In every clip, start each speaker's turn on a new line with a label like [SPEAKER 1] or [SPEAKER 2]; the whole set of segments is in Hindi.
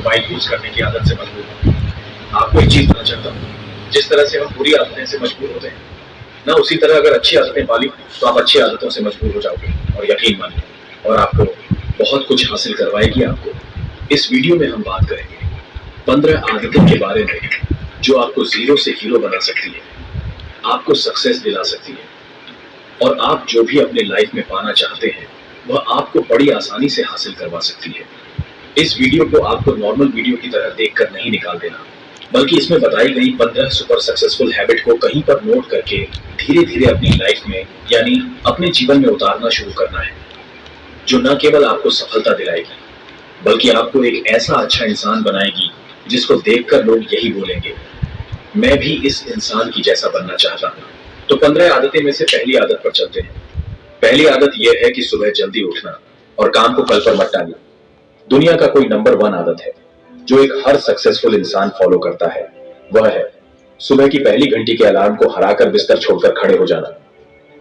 [SPEAKER 1] मोबाइल यूज करने की आदत से मजबूर हूँ। आपको एक चीज बताना चाहता हूँ, जिस तरह से हम बुरी आदतें से मजबूर होते हैं ना, उसी तरह अगर अच्छी आदतें पाली तो आप अच्छी आदतों से मजबूर हो जाओगे। और यकीन मानिए, और आपको बहुत कुछ हासिल करवाएगी। आपको इस वीडियो में हम बात करेंगे 15 आदतें के बारे में जो आपको जीरो से हीरो बना सकती है, आपको सक्सेस दिला सकती है, और आप जो भी अपने लाइफ में पाना चाहते हैं वह आपको बड़ी आसानी से हासिल करवा सकती है। इस वीडियो को आपको नॉर्मल वीडियो की तरह देखकर नहीं निकाल देना, बल्कि इसमें बताई गई 15 सुपर सक्सेसफुल हैबिट को कहीं पर नोट करके धीरे धीरे अपनी लाइफ में यानी अपने जीवन में उतारना शुरू करना है, जो न केवल आपको सफलता दिलाएगी बल्कि आपको एक ऐसा अच्छा इंसान बनाएगी जिसको देखकर लोग यही बोलेंगे, मैं भी इस इंसान की जैसा बनना चाहता हूँ। तो 15 आदतें में से पहली आदत पर चलते हैं। पहली आदत यह है कि सुबह जल्दी उठना और काम को कल पर मत डालिए। दुनिया का कोई नंबर 1 आदत है जो एक हर सक्सेसफुल इंसान फॉलो करता है, वह है सुबह की पहली घंटी के अलार्म को हराकर बिस्तर छोड़कर खड़े हो जाना।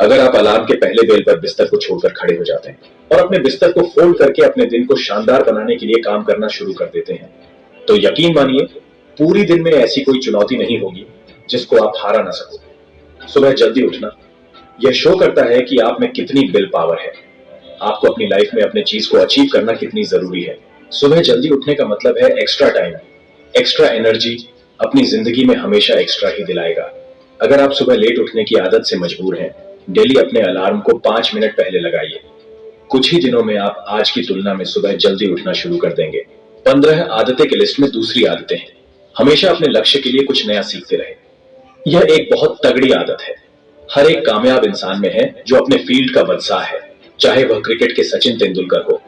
[SPEAKER 1] अगर आप अलार्म के पहले बेल पर बिस्तर को छोड़कर खड़े हो जाते हैं और अपने बिस्तर को फोल्ड करके अपने दिन को शानदार बनाने के लिए काम करना शुरू कर देते हैं, तो यकीन मानिए पूरी दिन में ऐसी कोई चुनौती नहीं होगी जिसको आप हारा ना सको। सुबह जल्दी उठना यह शो करता है कि आप में कितनी विल पावर है, आपको अपनी लाइफ में अपने चीज को अचीव करना कितनी जरूरी है। सुबह जल्दी उठने का मतलब है एक्स्ट्रा टाइम, एक्स्ट्रा एनर्जी अपनी जिंदगी में हमेशा एक्स्ट्रा ही दिलाएगा। अगर आप सुबह लेट उठने की आदत से मजबूर हैं, डेली अपने अलार्म को 5 मिनट पहले लगाइए। कुछ ही दिनों में आप आज की तुलना में सुबह जल्दी उठना शुरू कर देंगे। 15 आदतें की लिस्ट में दूसरी आदतें हैं हमेशा अपने लक्ष्य के लिए कुछ नया सीखते रहे। यह एक बहुत तगड़ी आदत है, हर एक कामयाब इंसान में है जो अपने फील्ड का बादशाह है। चाहे वह क्रिकेट के सचिन तेंदुलकर हो,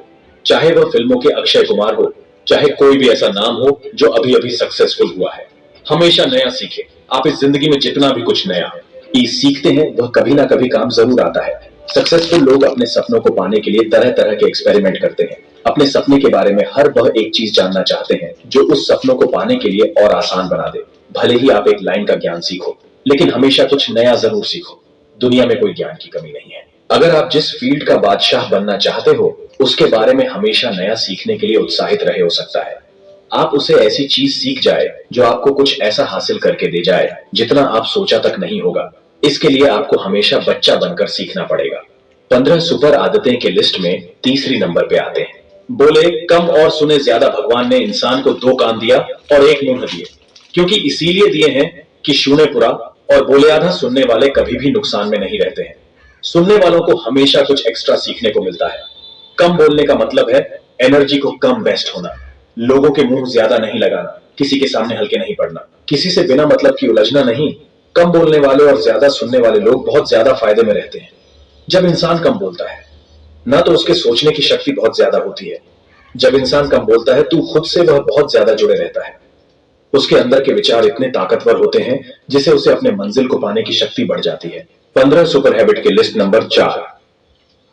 [SPEAKER 1] चाहे वह फिल्मों के अक्षय कुमार हो, चाहे कोई भी ऐसा नाम हो जो अभी अभी सक्सेसफुल हुआ है, हमेशा नया सीखे। आप इस जिंदगी में जितना भी कुछ नया सीखते हैं वह कभी ना कभी काम जरूर आता है। सक्सेसफुल लोग अपने सपनों को पाने के लिए तरह तरह के एक्सपेरिमेंट करते हैं। अपने सपने के बारे में हर वह एक चीज जानना चाहते हैं जो उस सपनों को पाने के लिए और आसान बना दे। भले ही आप एक लाइन का ज्ञान सीखो, लेकिन हमेशा कुछ नया जरूर सीखो। दुनिया में कोई ज्ञान की कमी नहीं है। अगर आप जिस फील्ड का बादशाह बनना चाहते हो उसके बारे में हमेशा नया सीखने के लिए उत्साहित रहे, हो सकता है आप उसे ऐसी चीज सीख जाए जो आपको कुछ ऐसा हासिल करके दे जाए जितना आप सोचा तक नहीं होगा। इसके लिए आपको हमेशा बच्चा बनकर सीखना पड़ेगा। 15 सुपर आदतें के लिस्ट में तीसरी नंबर पे आते हैं, बोले कम और सुने ज्यादा। भगवान ने इंसान को 2 कान दिया और 1 मुंह दिए, क्योंकि इसीलिए दिए हैं कि सुने पूरा और बोले आधा। सुनने वाले कभी भी नुकसान में नहीं रहते हैं। सुनने वालों को हमेशा कुछ एक्स्ट्रा सीखने को मिलता है। कम बोलने का मतलब है एनर्जी को कम वेस्ट होना, लोगों के मुंह ज्यादा नहीं लगाना, किसी के सामने हल्के नहीं पड़ना, किसी से बिना मतलब की उलझना नहीं। कम बोलने वाले और ज्यादा सुनने वाले लोग बहुत ज्यादा फायदे में रहते हैं। जब इंसान कम बोलता है ना तो उसके सोचने की शक्ति बहुत ज्यादा होती है। जब इंसान कम बोलता है तो खुद से वह बहुत ज्यादा जुड़े रहता है। उसके अंदर के विचार इतने ताकतवर होते हैं जिससे उसे अपने मंजिल को पाने की शक्ति बढ़ जाती है। 15 सुपर हैबिट के लिस्ट नंबर 4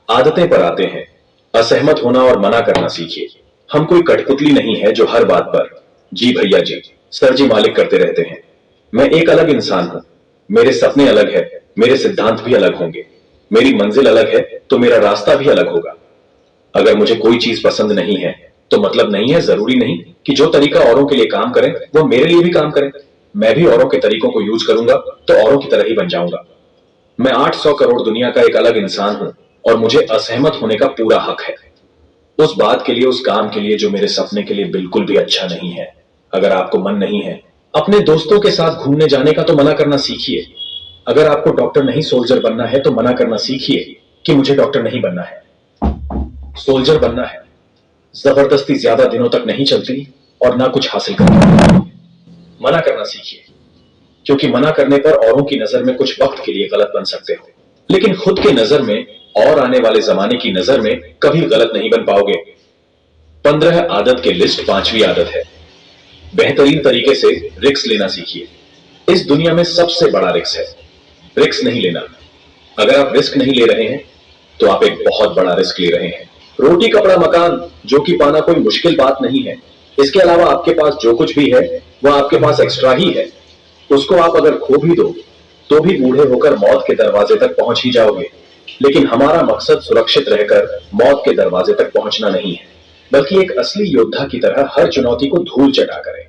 [SPEAKER 1] आदतें पर आते हैं। असहमत होना और मना करना सीखिए। हम कोई कठपुतली नहीं है जो हर बात पर जी भैया जी, सर जी मालिक करते रहते हैं। मैं एक अलग इंसान हूं, मेरे सपने अलग है, मेरे सिद्धांत भी अलग होंगे, मेरी मंजिल अलग है तो मेरा रास्ता भी अलग होगा। अगर मुझे कोई चीज पसंद नहीं है तो मतलब नहीं है, जरूरी नहीं कि जो तरीका औरों के लिए काम करे वो मेरे लिए भी काम करे। मैं भी औरों के तरीकों को यूज करूंगा तो औरों की तरह ही बन जाऊंगा। मैं 800 करोड़ दुनिया का एक अलग इंसान हूं और मुझे असहमत होने का पूरा हक है, उस बात के लिए, उस काम के लिए जो मेरे सपने के लिए बिल्कुल भी अच्छा नहीं है। अगर आपको मन नहीं है अपने दोस्तों के साथ घूमने जाने का तो मना करना सीखिए। अगर आपको डॉक्टर नहीं सोल्जर बनना है तो मना करना सीखिए कि मुझे डॉक्टर नहीं बनना है, सोल्जर बनना है। जबरदस्ती ज्यादा दिनों तक नहीं चलती और ना कुछ हासिल करती। मना करना सीखिए, क्योंकि मना करने पर औरों की नजर में कुछ वक्त के लिए गलत बन सकते हो, लेकिन खुद के नजर में और आने वाले जमाने की नजर में कभी गलत नहीं बन पाओगे। 15 आदत के लिस्ट 5वीं आदत है, बेहतरीन तरीके से रिस्क लेना सीखिए। इस दुनिया में सबसे बड़ा रिस्क है रिस्क नहीं लेना। अगर आप रिस्क नहीं ले रहे हैं तो आप एक बहुत बड़ा रिस्क ले रहे हैं। रोटी कपड़ा मकान जो कि पाना कोई मुश्किल बात नहीं है। इसके अलावा आपके पास जो कुछ भी है वह आपके पास एक्स्ट्रा ही है। उसको आप अगर खो भी दो तो भी बूढ़े होकर मौत के दरवाजे तक पहुंच ही जाओगे। लेकिन हमारा मकसद सुरक्षित रहकर मौत के दरवाजे तक पहुंचना नहीं है। बल्कि एक असली योद्धा की तरह हर चुनौती को धूल चटा करें।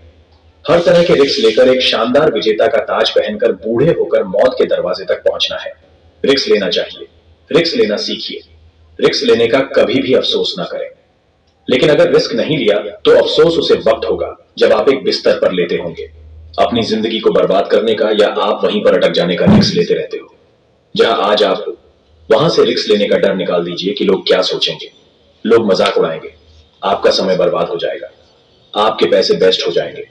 [SPEAKER 1] हर तरह के रिस्क लेकर एक शानदार विजेता का ताज पहनकर बूढ़े होकर मौत के दरवाजे तक पहुंचना है। रिस्क लेना चाहिए, रिस्क लेना सीखिए। रिस्क लेने का कभी भी अफसोस ना करें। लेकिन अगर रिस्क नहीं लिया तो अफसोस उसे वक्त होगा जब आप एक बिस्तर पर लेटे होंगे। अपनी जिंदगी को बर्बाद करने का या आप वहीं पर अटक जाने का रिस्क लेते रहते हो। जहां आज आप हो वहां से रिस्क लेने का डर निकाल दीजिए कि लोग क्या सोचेंगे। लोग मजाक उड़ाएंगे, आपका समय बर्बाद हो जाएगा, आपके पैसे वेस्ट हो जाएंगे।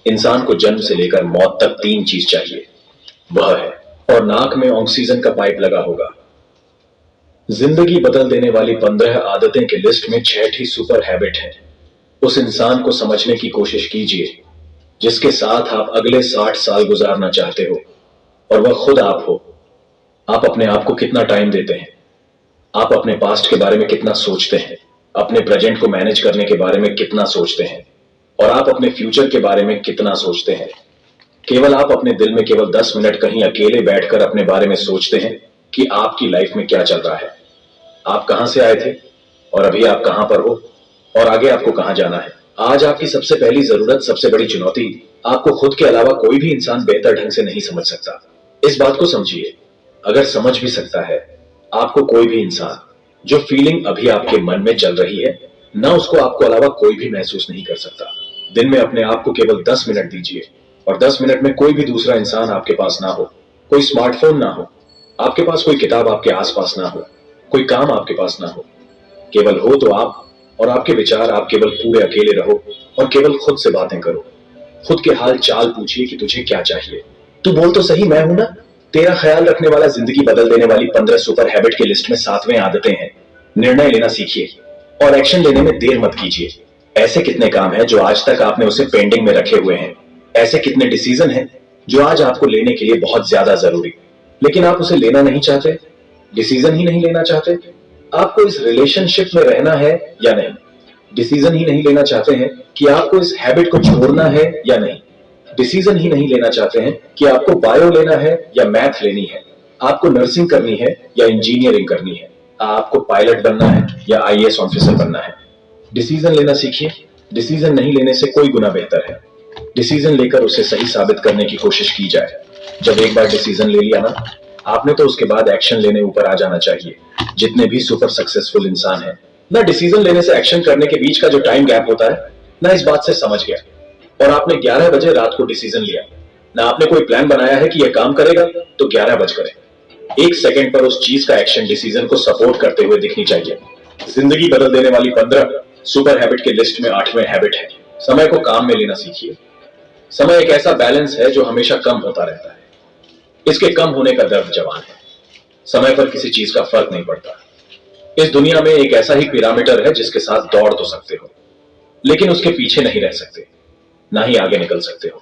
[SPEAKER 1] इंसान को जन्म से लेकर मौत तक 3 चीज चाहिए, वह है और नाक में ऑक्सीजन का पाइप लगा होगा। जिंदगी बदल देने वाली 15 आदतें की लिस्ट में 6ठी सुपर हैबिट है। उस इंसान को समझने की कोशिश कीजिए जिसके साथ आप अगले 60 साल गुजारना चाहते हो और वह खुद आप हो। आप अपने आप को कितना टाइम देते हैं? आप अपने पास्ट के बारे में कितना सोचते हैं? अपने प्रेजेंट को मैनेज करने के बारे में कितना सोचते हैं? और आप अपने फ्यूचर के बारे में कितना सोचते हैं? केवल आप अपने दिल में केवल 10 मिनट कहीं अकेले बैठकर अपने बारे में सोचते हैं कि आपकी लाइफ में क्या चल रहा है, आप कहां से आए थे और अभी आप कहां पर हो और आगे आपको कहां जाना है। आज आपकी सबसे पहली जरूरत, सबसे बड़ी चुनौती आपको खुद के अलावा कोई भी इंसान बेहतर ढंग से नहीं समझ सकता। इस बात को समझिए। अगर समझ भी सकता है आपको कोई भी इंसान, जो फीलिंग अभी आपके मन में चल रही है ना, उसको आपको अलावा कोई भी महसूस नहीं कर सकता। दिन में अपने आप को केवल 10 मिनट दीजिए और 10 मिनट में कोई भी दूसरा इंसान आपके पास ना हो, कोई स्मार्टफोन ना हो, आपके पास कोई किताब आपके आसपास ना हो, कोई काम आपके पास ना हो। केवल हो तो आप और आपके विचार। आप केवल पूरे अकेले रहो और केवल खुद से बातें करो। खुद के हाल चाल पूछिए कि तुझे क्या चाहिए। तू बोल तो सही, मैं हूं ना। तेरा ख्याल रखने वाला जिंदगी बदल देने वाली 15 सुपर हैबिट की लिस्ट में 7वें आदतें हैं। निर्णय लेना सीखिए और एक्शन लेने में देर मत कीजिए। ऐसे कितने काम हैं जो आज तक आपने उसे पेंडिंग में रखे हुए हैं। ऐसे कितने डिसीजन हैं जो आज आपको लेने के लिए बहुत ज्यादा जरूरी, लेकिन आप उसे लेना नहीं चाहते, डिसीजन ही नहीं लेना चाहते। आपको इस रिलेशनशिप में रहना है या नहीं, डिसीजन ही नहीं लेना चाहते हैं कि आपको इस हैबिट को छोड़ना है या नहीं, डिसीजन ही नहीं लेना चाहते हैं कि आपको बायो लेना है या मैथ लेनी है, आपको नर्सिंग करनी है या इंजीनियरिंग करनी है, आपको पायलट बनना है या आईएएस ऑफिसर बनना है। डिसीजन लेना सीखिए। डिसीजन नहीं लेने से कोई गुना बेहतर है। डिसीजन लेकर उसे सही साबित करने की कोशिश की जाए। जब एक बार डिसीजन ले लिया ना आपने, तो उसके बाद एक्शन लेने ऊपर आ जाना चाहिए। जितने भी सुपर सक्सेसफुल इंसान हैं ना, डिसीजन लेने से एक्शन करने के बीच का जो टाइम गैप होता है ना, इस बात से समझ गया। और आपने 11 बजे रात को डिसीजन लिया ना, आपने कोई प्लान बनाया है कि यह काम करेगा, तो 11 बज करे 1 सेकंड पर उस चीज का एक्शन डिसीजन को सपोर्ट करते हुए दिखनी चाहिए। जिंदगी बदल देने वाली 15 सुपर हैबिट की लिस्ट में 8वें हैबिट है, समय को काम में लेना सीखिए। समय एक ऐसा बैलेंस है जो हमेशा कम होता रहता है। इसके कम होने का दर्द जवान है। समय पर किसी चीज का फर्क नहीं पड़ता। इस दुनिया में एक ऐसा ही पिरामिडर है जिसके साथ दौड़ तो सकते हो, लेकिन उसके पीछे नहीं रह सकते, ना ही आगे निकल सकते हो।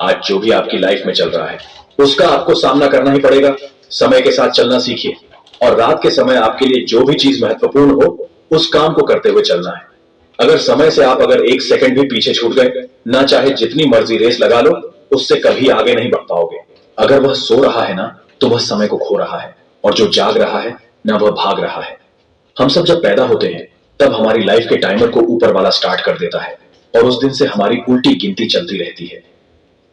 [SPEAKER 1] आज जो भी आपकी लाइफ में चल रहा है उसका आपको सामना करना ही पड़ेगा। समय के साथ चलना सीखिए और रात के समय आपके लिए जो भी चीज महत्वपूर्ण हो उस काम को करते हुए चलना है। अगर समय से आप अगर 1 सेकंड भी पीछे छूट गए ना, चाहे जितनी मर्जी रेस लगा लो, उससे कभी आगे नहीं बढ़ पाओगे। अगर वह सो रहा है ना, तो वह समय को खो रहा है, और जो जाग रहा है ना, वह भाग रहा है। हम सब जब पैदा होते हैं तब हमारी लाइफ के टाइमर को ऊपर वाला स्टार्ट कर देता है और उस दिन से हमारी उल्टी गिनती चलती रहती है।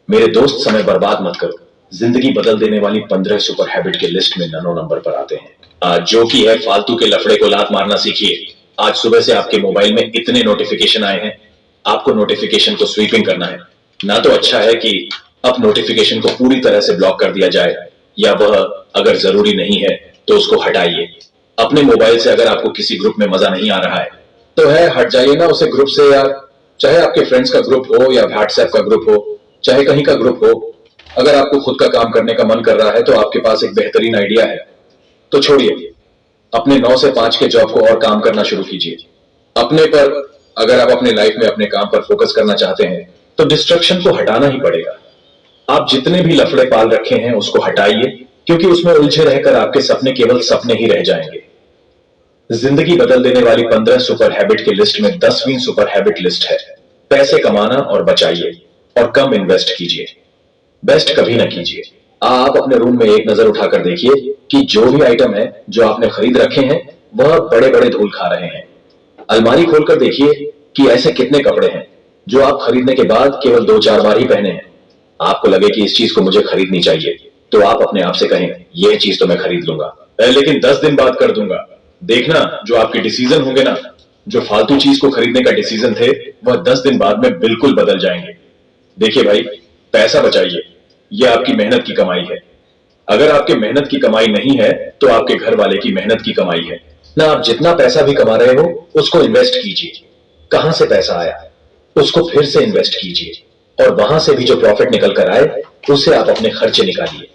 [SPEAKER 1] मेरे दोस्त, समय बर्बाद मत करो। जिंदगी बदल देने वाली 15 सुपर हैबिट के लिस्ट में नौ नंबर पर आते हैं आज जो कि है फालतू के लफड़े को लात मारना सीखिए। आज सुबह से आपके मोबाइल में इतने नोटिफिकेशन आए हैं, आपको नोटिफिकेशन को स्वीपिंग करना है ना। तो अच्छा है कि अब नोटिफिकेशन को पूरी तरह से ब्लॉक कर दिया जाए, या वह अगर जरूरी नहीं है तो उसको हटाइए। अपने मोबाइल से अगर आपको किसी ग्रुप में मजा नहीं आ रहा है तो है हट जाइए ना उसे ग्रुप से, या चाहे आपके फ्रेंड्स का ग्रुप हो या व्हाट्सएप का ग्रुप हो, चाहे कहीं का ग्रुप हो। अगर आपको खुद का काम करने का मन कर रहा है तो आपके पास एक बेहतरीन आइडिया है, तो छोड़िए। अपने 9 से 5 के जॉब को और काम करना शुरू कीजिए अपने पर। अगर आप अपने लाइफ में अपने काम पर फोकस करना चाहते हैं तो डिस्ट्रक्शन को हटाना ही पड़ेगा। आप जितने भी लफड़े पाल रखे हैं उसको हटाइए, क्योंकि उसमें उलझे रहकर आपके सपने केवल सपने ही रह जाएंगे। जिंदगी बदल देने वाली 15 सुपर हैबिट की लिस्ट में 10वीं सुपर हैबिट लिस्ट है, पैसे कमाना और बचाइए और कम इन्वेस्ट कीजिए। बेस्ट कभी ना कीजिए। आप अपने रूम में एक नजर उठाकर देखिए कि जो भी आइटम है जो आपने खरीद रखे हैं वह बड़े बड़े धूल खा रहे हैं। अलमारी खोलकर देखिए कि ऐसे कितने कपड़े हैं जो आप खरीदने के बाद केवल 2-4 बार ही पहने हैं। आपको लगे कि इस चीज को मुझे खरीदनी चाहिए, तो आप अपने आप से कहें, यह चीज तो मैं खरीद लूंगा, लेकिन 10 दिन बाद कर दूंगा। देखना, जो आपके डिसीजन होंगे ना, जो फालतू चीज को खरीदने का डिसीजन थे, वह 10 दिन बाद में बिल्कुल बदल जाएंगे। देखिए भाई, पैसा बचाइए, यह आपकी मेहनत की कमाई है। अगर आपके मेहनत की कमाई नहीं है, तो आपके घर वाले की मेहनत की कमाई है ना। आप जितना पैसा भी कमा रहे हो, उसको इन्वेस्ट कीजिए। कहां से पैसा आया, उसको फिर से इन्वेस्ट कीजिए, और वहां से भी जो प्रॉफिट निकल कर आए, उससे आप अपने खर्चे निकालिए।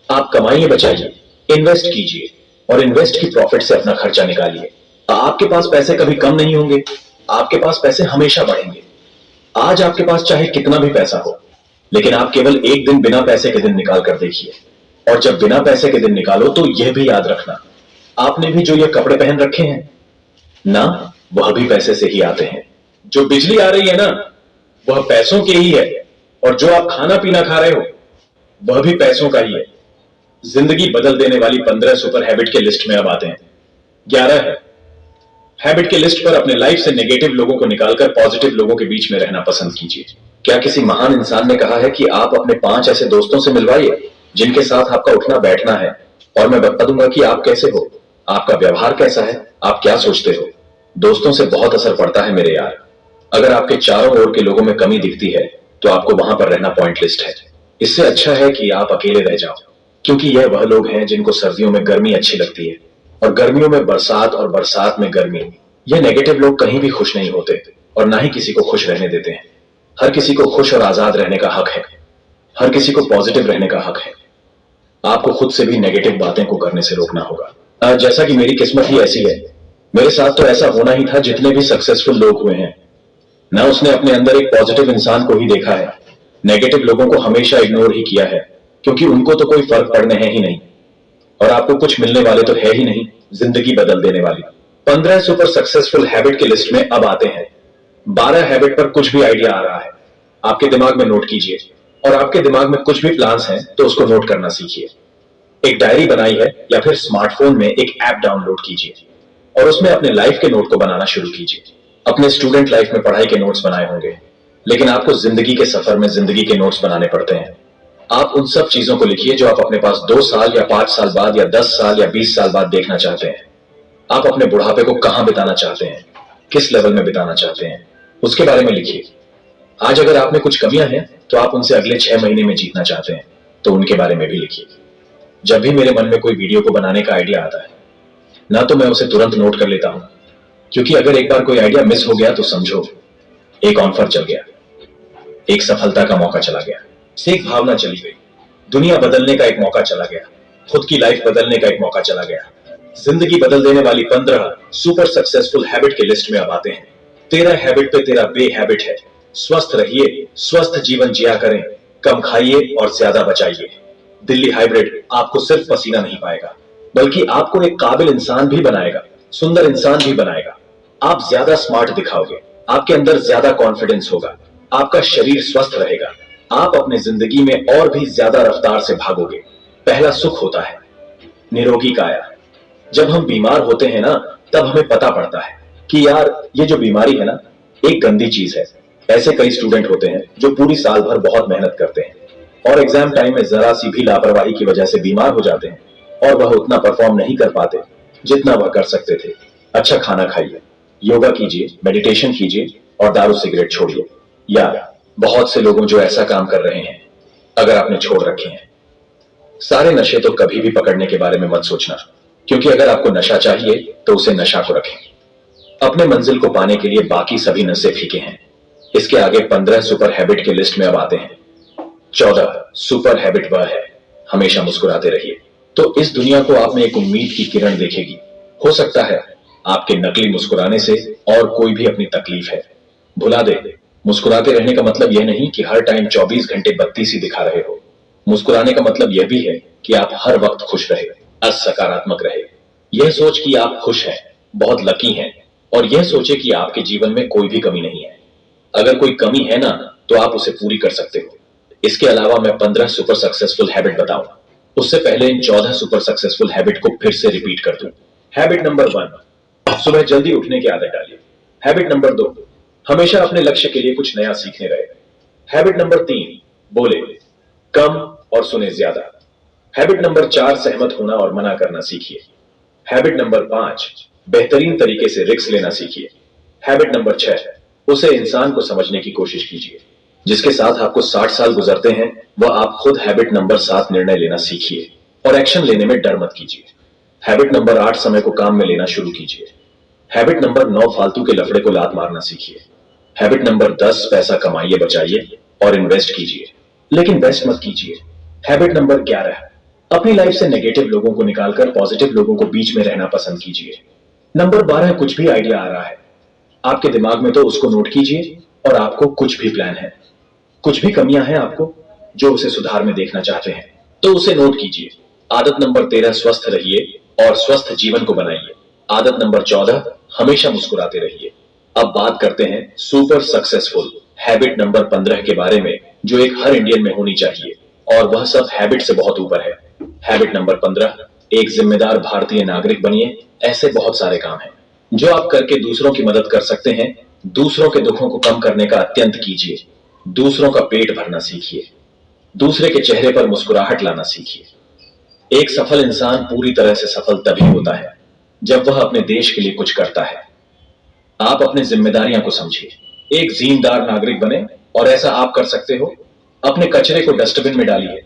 [SPEAKER 1] आप कमाइए, बचाइए, इन्वेस्ट कीजिए, और इन्वेस्ट की प्रॉफिट से अपना खर्चा निकालिए। आपके पास पैसे कभी कम नहीं होंगे, आपके पास पैसे हमेशा बढ़ेंगे। आज आपके पास चाहे कितना भी पैसा हो, लेकिन आप केवल एक दिन बिना पैसे के दिन निकाल कर देखिए, और जब बिना पैसे के दिन निकालो तो यह भी याद रखना, आपने भी जो ये कपड़े पहन रखे हैं ना, वह भी पैसे से ही आते हैं। जो बिजली आ रही है ना, वह पैसों की ही है, और जो आप खाना पीना खा रहे हो, वह भी पैसों का ही है। जिंदगी बदल देने वाली 15 सुपर हैबिट के लिस्ट में अब आते हैं। 11 है। हैबिट के लिस्ट पर अपने लाइफ से नेगेटिव लोगों को निकालकर पॉजिटिव लोगों के बीच में रहना पसंद कीजिए। क्या किसी महान इंसान ने कहा है कि आप अपने 5 ऐसे दोस्तों से मिलवाइए जिनके साथ आपका उठना बैठना है, और मैं बता दूंगा कि आप कैसे हो, आपका व्यवहार कैसा है, आप क्या सोचते हो। दोस्तों से बहुत असर पड़ता है मेरे यार। अगर आपके चारों ओर के लोगों में कमी दिखती है, तो आपको वहां पर रहना पॉइंटलिस्ट है। इससे अच्छा है कि आप अकेले रह जाओ, क्योंकि यह वह लोग हैं जिनको सर्दियों में गर्मी अच्छी लगती है, और गर्मियों में बरसात, और बरसात में गर्मी। यह नेगेटिव लोग कहीं भी खुश नहीं होते, और ना ही किसी को खुश रहने देते हैं। हर किसी को खुश और आजाद रहने का हक है, हर किसी को पॉजिटिव रहने का हक है। आपको खुद से भी नेगेटिव बातें को करने से रोकना होगा। जैसा कि मेरी किस्मत ही ऐसी है, मेरे साथ तो ऐसा होना ही था। जितने भी सक्सेसफुल लोग हुए हैं ना, उसने अपने अंदर एक पॉजिटिव इंसान को ही देखा है, नेगेटिव लोगों को हमेशा इग्नोर ही किया है, क्योंकि उनको तो कोई फर्क पड़ने है ही नहीं, और आपको कुछ मिलने वाले तो है ही नहीं जिंदगी बदल देने वाली। 15 सुपर सक्सेसफुल हैबिट की लिस्ट में अब आते हैं 12 हैबिट पर कुछ भी आइडिया आ रहा है, आपके दिमाग में नोट कीजिए, और आपके दिमाग में कुछ भी प्लान्स हैं तो उसको नोट करना सीखिए। एक डायरी बनाई है, या फिर स्मार्टफोन में एक ऐप डाउनलोड कीजिए, और उसमें अपने लाइफ के नोट को बनाना शुरू कीजिए। अपने स्टूडेंट लाइफ में पढ़ाई के नोट्स बनाए होंगे, लेकिन आपको जिंदगी के सफर में जिंदगी के नोट्स बनाने पड़ते हैं। आप उन सब चीजों को लिखिए जो आप अपने पास 2 साल या 5 साल बाद, या 10 साल या 20 साल बाद देखना चाहते हैं। आप अपने बुढ़ापे को कहां बिताना चाहते हैं, किस लेवल में बिताना चाहते हैं, उसके बारे में लिखिए। आज अगर आप में कुछ कमियां हैं, तो आप उनसे अगले 6 महीने में जीतना चाहते हैं, तो उनके बारे में भी लिखिए। जब भी मेरे मन में कोई वीडियो को बनाने का आइडिया आता है ना, तो मैं उसे तुरंत नोट कर लेता हूं, क्योंकि अगर एक बार कोई आइडिया मिस हो गया तो समझो एक ऑफर चल गया, एक सफलता का मौका चला गया, एक भावना चली गई, दुनिया बदलने का एक मौका चला गया, खुद की लाइफ बदलने का एक मौका चला गया। जिंदगी बदल देने वाली 15 सुपर सक्सेसफुल हैबिट के लिस्ट में अब आते हैं 13 हैबिट पे तेरा बे हैबिट है। स्वस्थ रहिए, स्वस्थ जीवन जिया करें, कम खाइए और ज्यादा बचाइए। दिल्ली हाइब्रिड आपको सिर्फ पसीना नहीं पाएगा, बल्कि आपको एक काबिल इंसान भी बनाएगा, सुंदर इंसान भी बनाएगा। आप ज्यादा स्मार्ट दिखाओगे, आपके अंदर ज्यादा कॉन्फिडेंस होगा, आपका शरीर स्वस्थ रहेगा, आप अपने जिंदगी में और भी ज्यादा रफ्तार से भागोगे। पहला सुख होता है निरोगी काया। जब हम बीमार होते हैं ना, तब हमें पता पड़ता है कि यार ये जो बीमारी है ना, एक गंदी चीज है। ऐसे कई स्टूडेंट होते हैं जो पूरी साल भर बहुत मेहनत करते हैं, और एग्जाम टाइम में जरा सी भी लापरवाही की वजह से बीमार हो जाते हैं, और वह उतना परफॉर्म नहीं कर पाते जितना वह कर सकते थे। अच्छा खाना खाइए, योगा कीजिए, मेडिटेशन कीजिए, और दारू सिगरेट छोड़िए। यार बहुत से लोगों जो ऐसा काम कर रहे हैं, अगर आपने छोड़ रखे हैं। सारे नशे तो कभी भी पकड़ने के बारे में मत सोचना, क्योंकि अगर आपको नशा चाहिए तो उसे नशा को रखें। अपने मंजिल को पाने के लिए बाकी सभी नशे फीके हैं। इसके आगे 15 सुपर हैबिट के लिस्ट में अब आते हैं 14 सुपर हैबिट वह है, हमेशा मुस्कुराते रहिए। तो इस दुनिया को आप में एक उम्मीद की किरण देखेगी। हो सकता है आपके नकली मुस्कुराने से और कोई भी अपनी तकलीफ है भुला दे। मुस्कुराते रहने का मतलब यह नहीं कि हर टाइम 24 घंटे बत्ती सी दिखा रहे हो। मुस्कुराने का मतलब यह भी है कि आप हर वक्त खुश रहे, सकारात्मक रहे। यह सोच कि आप खुश हैं, बहुत लकी हैं, और यह सोचे कि आपके जीवन में कोई भी कमी नहीं है। अगर कोई कमी है ना, तो आप उसे पूरी कर सकते हो। इसके अलावा मैं 15 सुपर सक्सेसफुल हैबिट बताऊंगा, उससे पहले इन 14 सुपर सक्सेसफुल हैबिट को फिर से रिपीट कर दूं। हैबिट नंबर 1, सुबह जल्दी उठने की आदत डालिए। हैबिट नंबर 2, हमेशा अपने लक्ष्य के लिए कुछ नया सीखने रहे। हैबिट नंबर 3, बोले कम और सुने ज्यादा। हैबिट नंबर 4, सहमत होना और मना करना सीखिए। हैबिट नंबर 5, बेहतरीन तरीके से रिस्क लेना सीखिए। हैबिट नंबर 6, उसे इंसान को समझने की कोशिश कीजिए जिसके साथ आपको 60 साल गुजरते हैं, वह आप खुद। हैबिट नंबर 7, निर्णय लेना सीखिए और एक्शन लेने में डर मत कीजिए। हैबिट नंबर 8, समय को काम में लेना शुरू कीजिए। हैबिट नंबर 9, फालतू के लफड़े को लात मारना सीखिए। हैबिट नंबर 10, पैसा कमाइए, बचाइए और इन्वेस्ट कीजिए, लेकिन वेस्ट मत कीजिए। हैबिट नंबर 11, अपनी लाइफ से नेगेटिव लोगों को निकालकर पॉजिटिव लोगों को बीच में रहना पसंद कीजिए। नंबर 12, कुछ भी आइडिया आ रहा है आपके दिमाग में तो उसको नोट कीजिए और आपको कुछ भी प्लान है, कुछ भी कमियां हैं आपको जो उसे सुधार में देखना चाहते हैं तो उसे नोट कीजिए। आदत नंबर 13, स्वस्थ रहिए और स्वस्थ जीवन को बनाइए। आदत नंबर 14, हमेशा मुस्कुराते रहिए। अब बात करते हैं सुपर सक्सेसफुल हैबिट नंबर 15 के बारे में जो एक हर इंडियन में होनी चाहिए और वह सब हैबिट से बहुत ऊपर है। हैबिट नंबर 15, एक जिम्मेदार भारतीय नागरिक बनिए। ऐसे बहुत सारे काम हैं जो आप करके दूसरों की मदद कर सकते हैं। दूसरों के दुखों को कम करने का अत्यंत कीजिए। दूसरों का पेट भरना सीखिए। दूसरे के चेहरे पर मुस्कुराहट लाना सीखिए। एक सफल इंसान पूरी तरह से सफल तभी होता है जब वह अपने देश के लिए कुछ करता है। आप अपनी जिम्मेदारियां को समझिए, एक जिम्मेदार नागरिक बने और ऐसा आप कर सकते हो। अपने कचरे को डस्टबिन में डालिए